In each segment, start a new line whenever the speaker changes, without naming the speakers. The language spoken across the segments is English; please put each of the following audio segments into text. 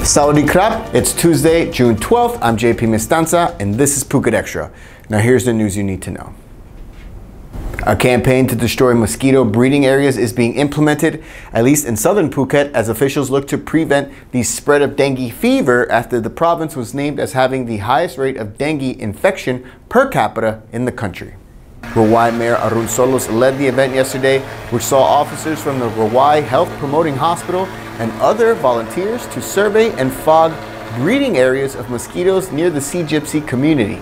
Saudi Krab, it's Tuesday, June 12th. I'm JP Mestanza, and this is Phuket Extra. Now here's the news you need to know. A campaign to destroy mosquito breeding areas is being implemented, at least in southern Phuket, as officials look to prevent the spread of dengue fever after the province was named as having the highest rate of dengue infection per capita in the country. Rawai Mayor Arun Solos led the event yesterday, which saw officers from the Rawai Health Promoting Hospital and other volunteers to survey and fog breeding areas of mosquitoes near the Sea Gypsy community.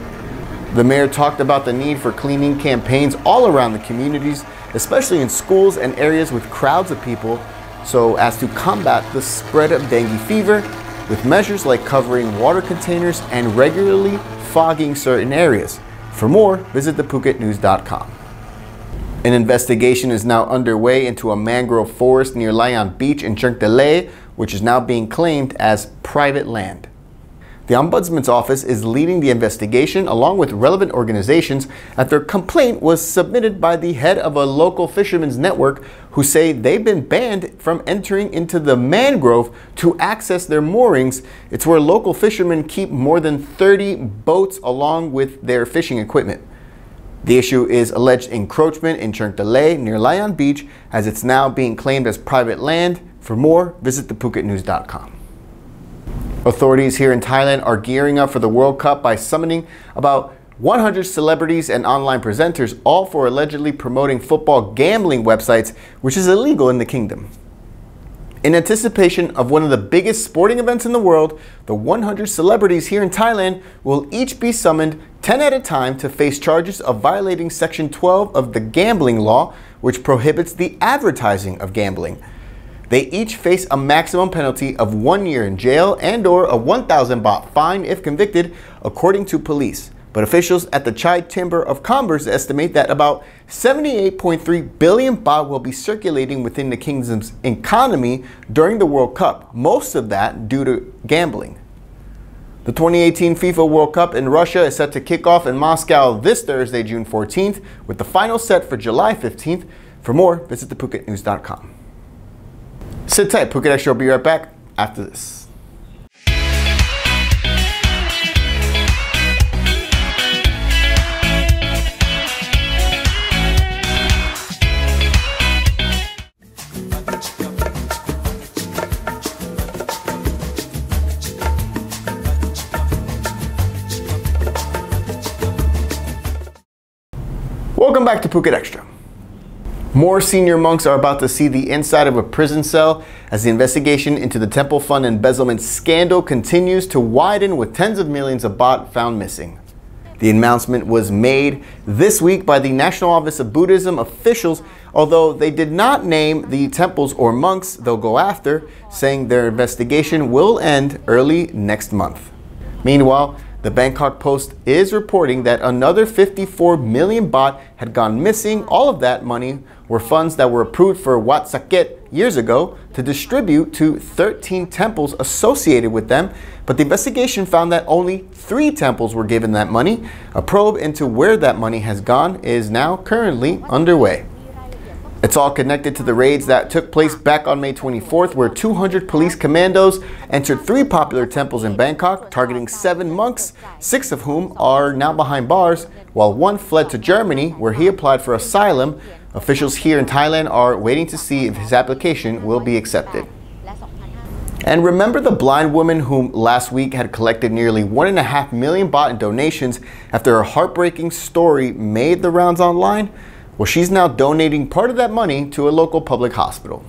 The mayor talked about the need for cleaning campaigns all around the communities, especially in schools and areas with crowds of people, so as to combat the spread of dengue fever with measures like covering water containers and regularly fogging certain areas. For more, visit thephuketnews.com. An investigation is now underway into a mangrove forest near Layan Beach in XTRA, which is now being claimed as private land. The Ombudsman's office is leading the investigation along with relevant organizations after a complaint was submitted by the head of a local fishermen's network who say they've been banned from entering into the mangrove to access their moorings. It's where local fishermen keep more than 30 boats along with their fishing equipment. The issue is alleged encroachment in XTRA near Layan Beach, as it's now being claimed as private land. For more, visit thephuketnews.com. Authorities here in Thailand are gearing up for the World Cup by summoning about 100 celebrities and online presenters, all for allegedly promoting football gambling websites, which is illegal in the kingdom. In anticipation of one of the biggest sporting events in the world, the 100 celebrities here in Thailand will each be summoned 10 at a time to face charges of violating Section 12 of the gambling law, which prohibits the advertising of gambling. They each face a maximum penalty of 1 year in jail and/or a 1,000 baht fine if convicted, according to police. But officials at the Chai Chamber of Commerce estimate that about 78.3 billion baht will be circulating within the kingdom's economy during the World Cup, most of that due to gambling. The 2018 FIFA World Cup in Russia is set to kick off in Moscow this Thursday, June 14th, with the final set for July 15th. For more, visit thephuketnews.com. Sit tight, Phuket Extra will be right back after this. Welcome back to Phuket Extra. More senior monks are about to see the inside of a prison cell as the investigation into the temple fund embezzlement scandal continues to widen, with tens of millions of baht found missing. The announcement was made this week by the National Office of Buddhism officials, although they did not name the temples or monks they'll go after, saying their investigation will end early next month. Meanwhile, the Bangkok Post is reporting that another 54 million baht had gone missing. All of that money were funds that were approved for Wat Saket years ago to distribute to 13 temples associated with them, but the investigation found that only 3 temples were given that money. A probe into where that money has gone is now currently underway. It's all connected to the raids that took place back on May 24th, where 200 police commandos entered 3 popular temples in Bangkok, targeting 7 monks, 6 of whom are now behind bars, while 1 fled to Germany, where he applied for asylum. Officials here in Thailand are waiting to see if his application will be accepted. And remember the blind woman whom last week had collected nearly 1.5 million baht in donations after her heartbreaking story made the rounds online? Well, she's now donating part of that money to a local public hospital.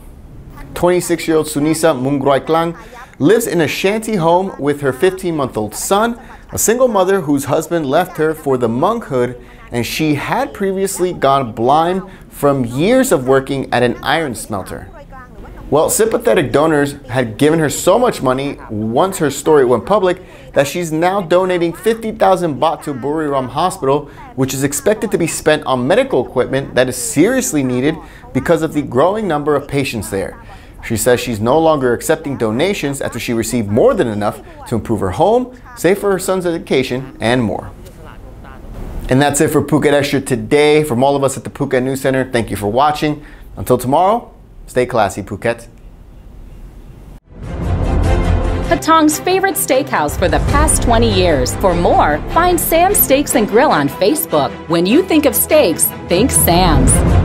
26-year-old Sunisa Mungroiklang lives in a shanty home with her 15-month-old son, a single mother whose husband left her for the monkhood, and she had previously gone blind from years of working at an iron smelter. Well, sympathetic donors had given her so much money once her story went public that she's now donating 50,000 baht to Buriram Hospital, which is expected to be spent on medical equipment that is seriously needed because of the growing number of patients there. She says she's no longer accepting donations after she received more than enough to improve her home, save for her son's education, and more. And that's it for Phuket Extra today. From all of us at the Phuket News Center, thank you for watching. Until tomorrow, stay classy, Phuket.
Patong's favorite steakhouse for the past 20 years. For more, find Sam's Steaks and Grill on Facebook. When you think of steaks, think Sam's.